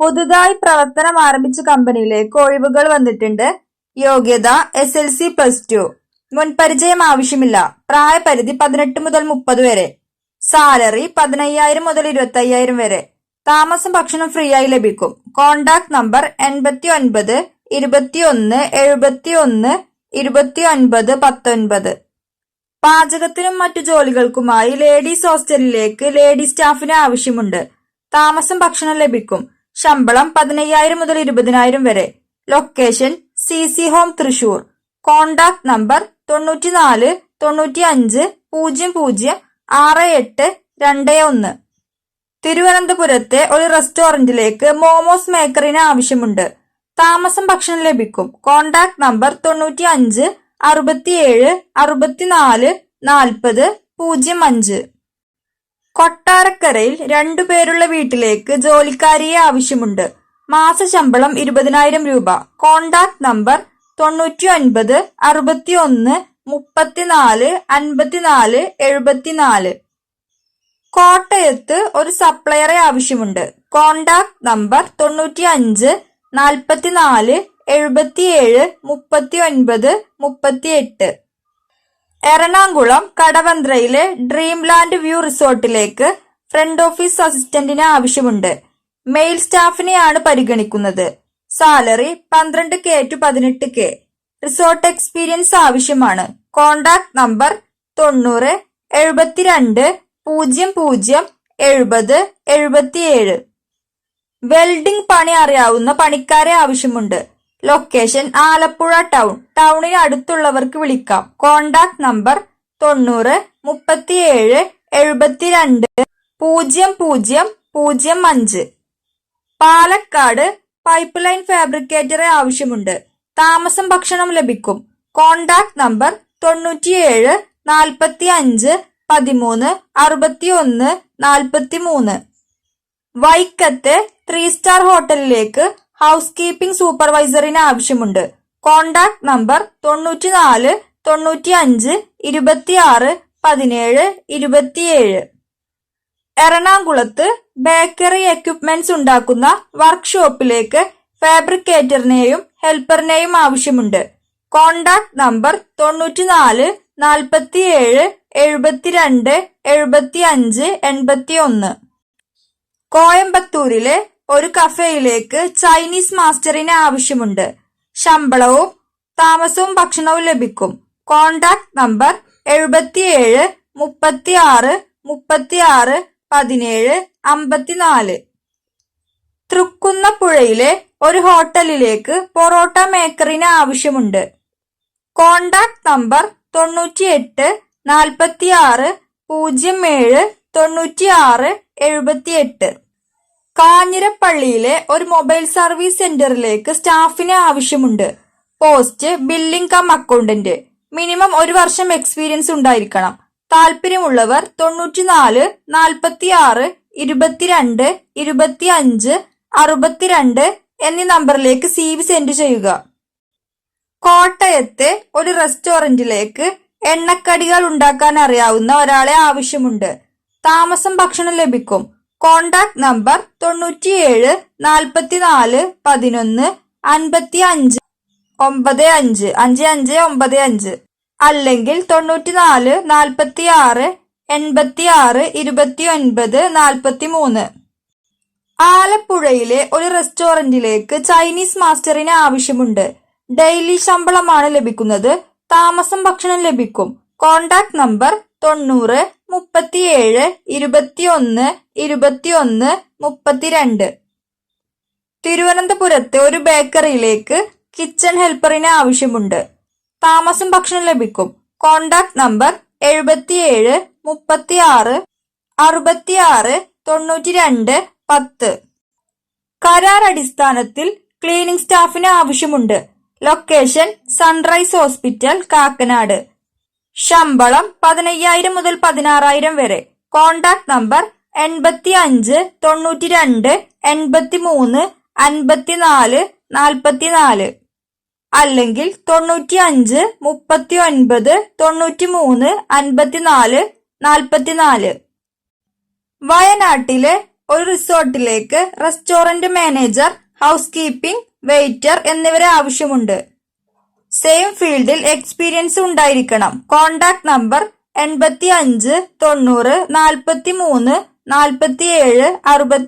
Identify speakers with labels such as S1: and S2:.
S1: പുതുതായി പ്രവർത്തനം ആരംഭിച്ച കമ്പനിയിലേക്ക് ഒഴിവുകൾ വന്നിട്ടുണ്ട്. യോഗ്യത SLC+2. മുൻപരിചയം ആവശ്യമില്ല. പ്രായപരിധി 18 മുതൽ 30 വരെ. സാലറി 15,000 മുതൽ 25,000 വരെ. താമസം ഭക്ഷണം ഫ്രീ ആയി ലഭിക്കും. Contact number 89 21 71 29 19. പാചകത്തിനും മറ്റു ജോലികൾക്കുമായി ലേഡീസ് ഹോസ്റ്റലിലേക്ക് ലേഡി സ്റ്റാഫിന് ആവശ്യമുണ്ട്. താമസം ഭക്ഷണം ലഭിക്കും. ശമ്പളം 15,000 മുതൽ 20,000 വരെ. Location CC home Thrissur. Contact number 94 95 00 6821. തിരുവനന്തപുരത്തെ ഒരു റെസ്റ്റോറന്റിലേക്ക് മോമോസ് മേക്കറിന് ആവശ്യമുണ്ട്. താമസം ഭക്ഷണം ലഭിക്കും. Contact number 95 67 64 40 05. കൊട്ടാരക്കരയിൽ 2 പേരുള്ള വീട്ടിലേക്ക് ജോലിക്കാരിയെ ആവശ്യമുണ്ട്. മാസശമ്പളം 20,000 രൂപ. Contact number 99 61 34 54 74. കോട്ടയത്ത് ഒരു സപ്ലയറെ ആവശ്യമുണ്ട്. Contact number 95 44 77 39 38. എറണാകുളം കടവന്ത്രയിലെ ഡ്രീംലാൻഡ് വ്യൂ റിസോർട്ടിലേക്ക് ഫ്രണ്ട് ഓഫീസ് അസിസ്റ്റന്റിന് ആവശ്യമുണ്ട്. മെയിൽ സ്റ്റാഫിനെയാണ് പരിഗണിക്കുന്നത്. Salary 12K to 18K. Resort experience ആവശ്യമാണ്. Contact number 90 72 00 70 77. വെൽഡിംഗ് പണി അറിയാവുന്ന പണിക്കാരെ ആവശ്യമുണ്ട്. Location Alappuzha town. ടൗണിന് അടുത്തുള്ളവർക്ക് വിളിക്കാം. Contact number 90 37 72 00 05. Palakkad pipe line ഫാബ്രിക്കേറ്ററെ ആവശ്യമുണ്ട്. താമസം ഭക്ഷണം ലഭിക്കും. Contact number 97 45 13 61 43. വൈക്കത്തെ 3 സ്റ്റാർ ഹോട്ടലിലേക്ക് ഹൗസ് കീപ്പിംഗ് സൂപ്പർവൈസറിന് ആവശ്യമുണ്ട്. Contact number 94 95 26 17 27. എറണാകുളത്ത് ബേക്കറി എക്യുപ്മെന്റ്സ് ഉണ്ടാക്കുന്ന വർക്ക്ഷോപ്പിലേക്ക് ഫാബ്രിക്കേറ്ററിനെയും ഹെൽപ്പറിനെയും ആവശ്യമുണ്ട്. Contact number 94 47 72 75 81. കോയമ്പത്തൂരിലെ ഒരു കഫേയിലേക്ക് ചൈനീസ് മാസ്റ്ററിന് ആവശ്യമുണ്ട്. ശമ്പളവും താമസവും ഭക്ഷണവും ലഭിക്കും. Contact number 77 36 36 17 54. തൃക്കുന്നപ്പുഴയിലെ ഒരു ഹോട്ടലിലേക്ക് പൊറോട്ട മേക്കറിന് ആവശ്യമുണ്ട്. Contact number 98 46 07 96 78. കാഞ്ഞിരപ്പള്ളിയിലെ ഒരു മൊബൈൽ സർവീസ് സെന്ററിലേക്ക് സ്റ്റാഫിന് ആവശ്യമുണ്ട്. Post billing come accountant. Minimum 1 വർഷം എക്സ്പീരിയൻസ് ഉണ്ടായിരിക്കണം. താല്പര്യമുള്ളവർ 94 46 22 25 62 എന്നീ നമ്പറിലേക്ക് CV സെൻഡ് ചെയ്യുക. കോട്ടയത്തെ ഒരു റെസ്റ്റോറന്റിലേക്ക് എണ്ണക്കടികൾ ഉണ്ടാക്കാൻ അറിയാവുന്ന ഒരാളെ ആവശ്യമുണ്ട്. താമസം ഭക്ഷണം ലഭിക്കും. കോണ്ടാക്ട് നമ്പർ 97 44 11 55 95 5595 അല്ലെങ്കിൽ 94 46 86 29 43. ആലപ്പുഴയിലെ ഒരു റെസ്റ്റോറന്റിലേക്ക് ചൈനീസ് മാസ്റ്ററിന് ആവശ്യമുണ്ട്. ഡെയിലി ശമ്പളമാണ് ലഭിക്കുന്നത്. താമസം ഭക്ഷണം ലഭിക്കും. Contact number 90 37 21 21 32. തിരുവനന്തപുരത്തെ ഒരു ബേക്കറിയിലേക്ക് കിച്ചൺ ഹെൽപ്പറിന് ആവശ്യമുണ്ട്. താമസം ഭക്ഷണം ലഭിക്കും. Contact number 77 36 66 92 10. കരാർ അടിസ്ഥാനത്തിൽ ക്ലീനിംഗ് സ്റ്റാഫിന് ആവശ്യമുണ്ട്. Location sunrise hospital Kakkanad. ശമ്പളം 15,000 മുതൽ 16,000 വരെ. കോണ്ടാക്ട് നമ്പർ 85 92 83 54 44 അല്ലെങ്കിൽ 95 39 93 54 44. വയനാട്ടിലെ ഒരു റിസോർട്ടിലേക്ക് restaurant manager, house keeping, waiter എന്നിവരെ ആവശ്യമുണ്ട്. സെയിം ഫീൽഡിൽ എക്സ്പീരിയൻസ് ഉണ്ടായിരിക്കണം. Contact number 85 90 43 47 60